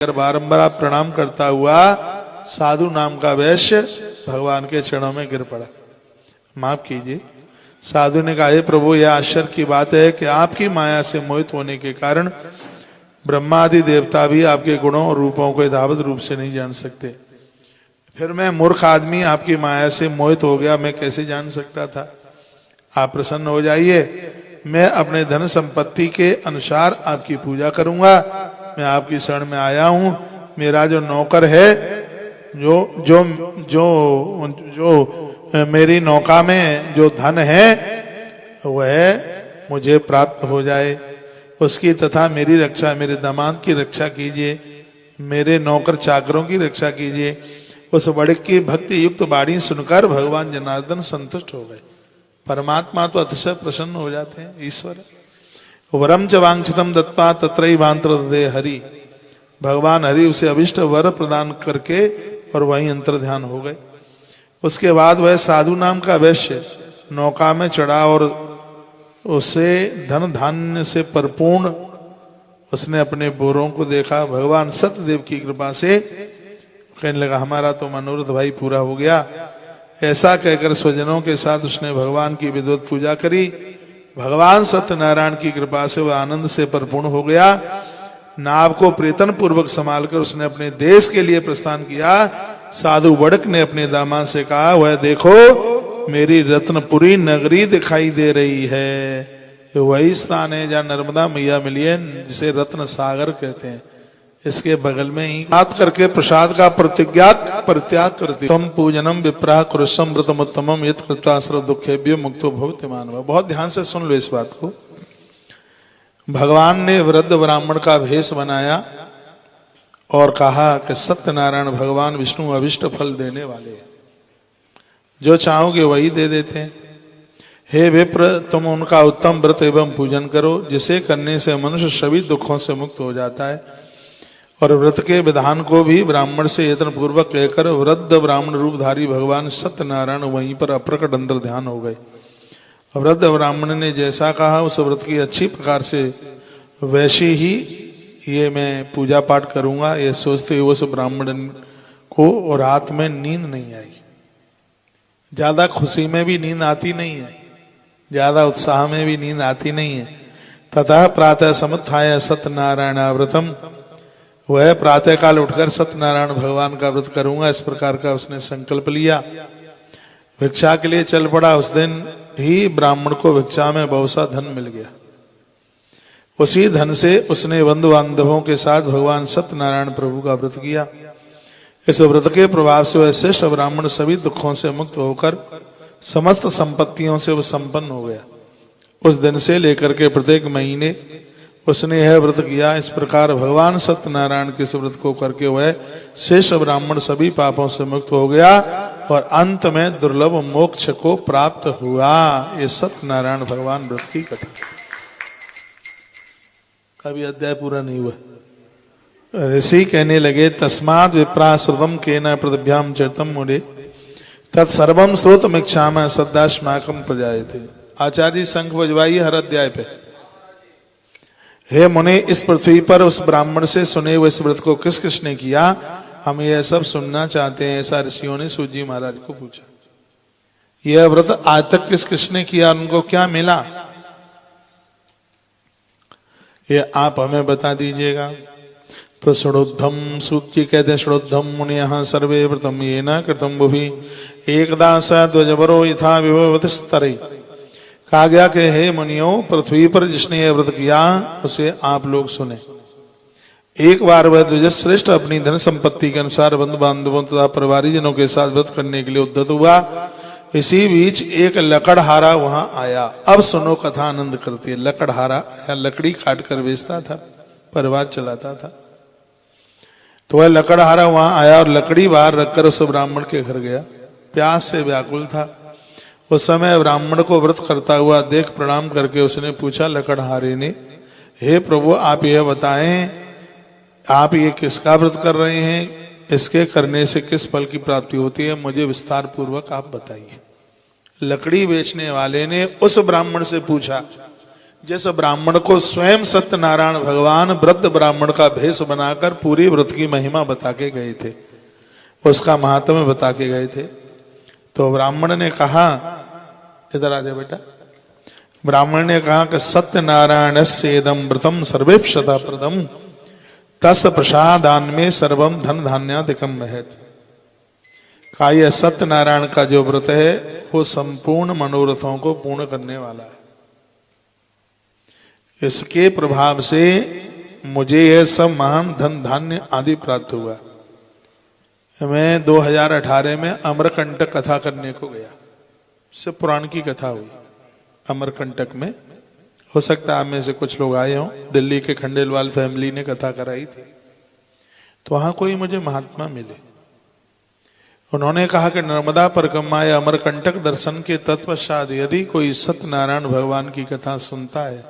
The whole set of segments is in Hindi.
अगर बारंबार आप प्रणाम करता हुआ साधु नाम का वैश्य भगवान के चरणों में गिर पड़ा। माफ कीजिए, साधु ने कहा, हे प्रभु, यह आश्चर्य की बात है कि आपकी माया से मोहित होने के कारण ब्रह्मा आदि देवता भी आपके गुणों और रूपों को यथावत रूप से नहीं जान सकते। फिर मैं मूर्ख आदमी आपकी माया से मोहित हो गया, मैं कैसे जान सकता था? आप प्रसन्न हो जाइए, मैं अपने धन संपत्ति के अनुसार आपकी पूजा करूंगा। मैं आपकी शरण में आया हूं। मेरा जो नौकर है, जो जो जो जो मेरी नौका में जो धन है वह मुझे प्राप्त हो जाए, उसकी तथा मेरी रक्षा, मेरे दामाद की रक्षा कीजिए, मेरे नौकर चाकरों की रक्षा कीजिए। उस बड़क की भक्ति युक्त वाणी सुनकर भगवान जनार्दन संतुष्ट हो गए। परमात्मा तो अतिशय प्रसन्न हो जाते हैं। ईश्वर वरम च वांछितम दत्त्वा तत्रैवांतर ददे हरि, भगवान हरि उसे अभिष्ट वर प्रदान करके और वहीं अंतर ध्यान हो गए। उसके बाद वह साधु नाम का वैश्य नौका में चढ़ा और उसे धन धान्य से परिपूर्ण उसने अपने बोरों को देखा। भगवान सत्यदेव की कृपा से कहने लगा, हमारा तो मनोरथ भाई पूरा हो गया। ऐसा कहकर स्वजनों के साथ उसने भगवान की विधिवत पूजा करी। भगवान सत्यनारायण की कृपा से वह आनंद से परिपूर्ण हो गया। नाव को प्रेतन पूर्वक संभाल कर उसने अपने देश के लिए प्रस्थान किया। साधु बड़क ने अपने दामाद से कहा, वह देखो मेरी रत्नपुरी नगरी दिखाई दे रही है। वही स्थान है जहाँ नर्मदा मैया मिली है, जिसे रत्न सागर कहते हैं। इसके बगल में ही बात करके प्रसाद का परित्याग करती। तम पूजनम विप्राह कृष्ण व्रतमुत्तमम यत् कृत्वा सर्व दुखेभ्यो मुक्तो भवति मानव। बहुत ध्यान से सुन लो इस बात को। भगवान ने वृद्ध ब्राह्मण का भेष बनाया और कहा कि सत्यनारायण भगवान विष्णु अभिष्ट फल देने वाले हैं, जो चाहोगे वही दे देते हैं। हे विप्र, तुम उनका उत्तम व्रत एवं पूजन करो, जिसे करने से मनुष्य सभी दुखों से मुक्त हो जाता है। और व्रत के विधान को भी ब्राह्मण से यत्न पूर्वक कहकर वृद्ध ब्राह्मण रूपधारी भगवान सत्यनारायण वहीं पर अप्रकट अंतर ध्यान हो गए। वृद्ध ब्राह्मण ने जैसा कहा उस व्रत की अच्छी प्रकार से वैसी ही ये मैं पूजा पाठ करूंगा, ये सोचते हुए उस ब्राह्मण को रात में नींद नहीं आई। ज्यादा खुशी में भी नींद आती नहीं है, ज्यादा उत्साह में भी नींद आती नहीं है। तथा प्रातः समुत्थाय सत्यनारायण व्रतम, वह प्रातः काल उठकर सत्यनारायण भगवान का व्रत करूंगा, इस प्रकार का उसने संकल्प लिया। भिक्षा के लिए चल पड़ा। उस दिन ही ब्राह्मण को भिक्षा में बहुत सा धन मिल गया। उसी धन से उसने बंधु बांधवों के साथ भगवान सत्यनारायण प्रभु का व्रत किया। इस व्रत के प्रभाव से वह श्रेष्ठ ब्राह्मण सभी दुखों से मुक्त होकर समस्त संपत्तियों से वह संपन्न हो गया। उस दिन से लेकर के प्रत्येक महीने उसने यह व्रत किया। इस प्रकार भगवान सत्यनारायण के इस व्रत को करके वह शेष ब्राह्मण सभी पापों से मुक्त हो गया और अंत में दुर्लभ मोक्ष को प्राप्त हुआ। ये सत्यनारायण भगवान व्रत की कथा। कभी अध्याय पूरा नहीं हुआ। ऋषि कहने लगे, तस्माद् विप्रा श्रुतम केन पृथिव्याम चरितम मुने तत्सर्वम श्रोतमिच्छामः सद्दास्माकं प्रजायते। आचार्य शंख बजवाइए हर अध्याय पे। हे मुने, इस पृथ्वी पर उस ब्राह्मण से सुने हुए इस व्रत को किस किसने किया, हम यह सब सुनना चाहते हैं। ऐसा ऋषियों ने सूत जी महाराज को पूछा। यह व्रत आज तक किस किसने किया, उनको क्या मिला, ये आप हमें बता दीजिएगा। तो षडोद्धम, सूत जी कहते हैं, षडोद्धम मुनियः सर्वे व्रतम येन कृतं भुवि एकदा स ध्वजवरो यथा विभवतिस्तरै। कहा गया कि हे मुनियों, पृथ्वी पर जिसने यह व्रत किया उसे आप लोग सुने। एक बार वह ध्वज श्रेष्ठ अपनी धन संपत्ति के अनुसार बंधु बांधवों तथा परिवारीजनों के साथ व्रत करने के लिए उद्यत हुआ। इसी बीच एक लकड़हारा वहां आया। अब सुनो कथा आनंद करती है। लकड़हारा आया, लकड़ी काट कर बेचता था, परिवार चलाता था। तो वह लकड़हारा वहां आया और लकड़ी बाहर रखकर उस ब्राह्मण के घर गया। प्यास से व्याकुल था। उस समय ब्राह्मण को व्रत करता हुआ देख प्रणाम करके उसने पूछा लकड़हारे ने, हे प्रभु, आप यह बताएं, आप ये किसका व्रत कर रहे हैं, इसके करने से किस फल की प्राप्ति होती है, मुझे विस्तार पूर्वक आप बताइए। लकड़ी बेचने वाले ने उस ब्राह्मण से पूछा जैसे ब्राह्मण को स्वयं सत्यनारायण भगवान वृद्ध ब्राह्मण का भेष बनाकर पूरी व्रत की महिमा बता के गए थे, उसका महात्म्य बता के गए थे। तो ब्राह्मण ने कहा, इधर आ जाए बेटा, ब्राह्मण ने कहा कि सत्यनारायण से एदम व्रतम सर्वेक्षता प्रदम तस् प्रसादान में सर्वम धन धान्यादिकम महत। कहा यह सत्यनारायण का जो व्रत है वो संपूर्ण मनोरथों को पूर्ण करने वाला है, इसके प्रभाव से मुझे यह सब महान धन धान्य आदि प्राप्त हुआ। मैं 2018 में अमरकंटक कथा करने को गया, इससे पुराण की कथा हुई अमरकंटक में। हो सकता है आप में से कुछ लोग आए हों, दिल्ली के खंडेलवाल फैमिली ने कथा कराई थी। तो वहां कोई मुझे महात्मा मिले, उन्होंने कहा कि नर्मदा परिक्रमा या अमरकंटक दर्शन के तत्पश्चात यदि कोई सत्यनारायण भगवान की कथा सुनता है,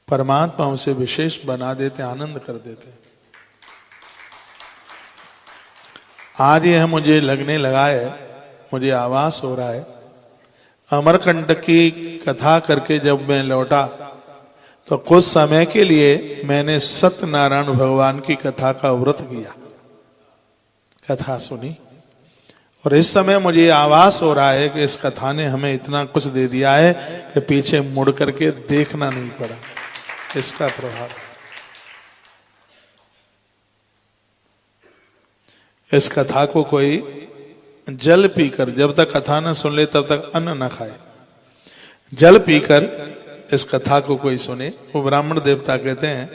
परमात्मा उसे विशेष बना देते, आनंद कर देते। आज यह मुझे लगने लगा है, मुझे आभास हो रहा है, अमरकंटक की कथा करके जब मैं लौटा तो कुछ समय के लिए मैंने सत्यनारायण भगवान की कथा का व्रत किया, कथा सुनी, और इस समय मुझे आभास हो रहा है कि इस कथा ने हमें इतना कुछ दे दिया है कि पीछे मुड़ करके देखना नहीं पड़ा, इसका प्रभाव। इस कथा को कोई जल पीकर, जब तक कथा न सुन ले तब तक अन्न न खाए, जल पीकर इस कथा को कोई सुने। वो ब्राह्मण देवता कहते हैं,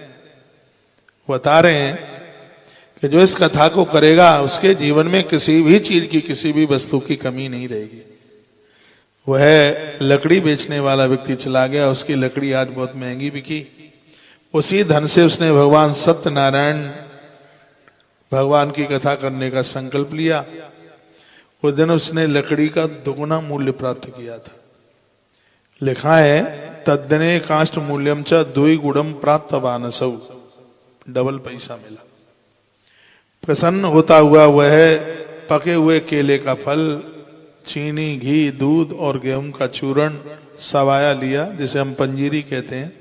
बता रहे हैं कि जो इस कथा को करेगा उसके जीवन में किसी भी चीज की, किसी भी वस्तु की कमी नहीं रहेगी। वह लकड़ी बेचने वाला व्यक्ति चला गया, उसकी लकड़ी आज बहुत महंगी बिकी, उसी धन से उसने भगवान सत्यनारायण भगवान की कथा करने का संकल्प लिया। उस दिन उसने लकड़ी का दुगुना मूल्य प्राप्त किया था। लिखा है तद्दने काष्ट मूल्यम च द्वि गुणम प्राप्त वानसौ, डबल पैसा मिला। प्रसन्न होता हुआ वह पके हुए केले का फल, चीनी, घी, दूध और गेहूं का चूर्ण सवाया लिया, जिसे हम पंजीरी कहते हैं।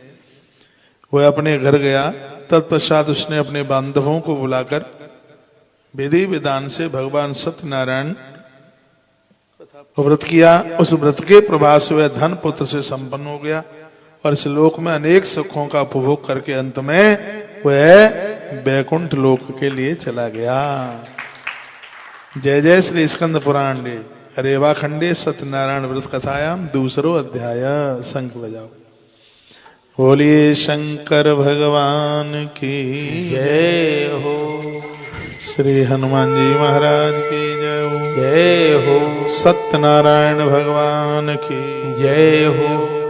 वह अपने घर गया। तत्पश्चात उसने अपने बांधवों को बुलाकर विधि विधान से भगवान सत्यनारायण व्रत किया। उस व्रत के प्रभाव से वह धन पुत्र से संपन्न हो गया और इस लोक में अनेक सुखों का उपभोग करके अंत में वह बैकुंठ लोक के लिए चला गया। जय जय श्री स्कंद पुराण रेवा खंडे सत्यनारायण व्रत कथायाम दूसरो अध्याय। शंख बजाओ। बोलिए शंकर भगवान की जय हो। श्री हनुमान जी महाराज की जय हो। जय हो। सत्यनारायण भगवान की जय हो।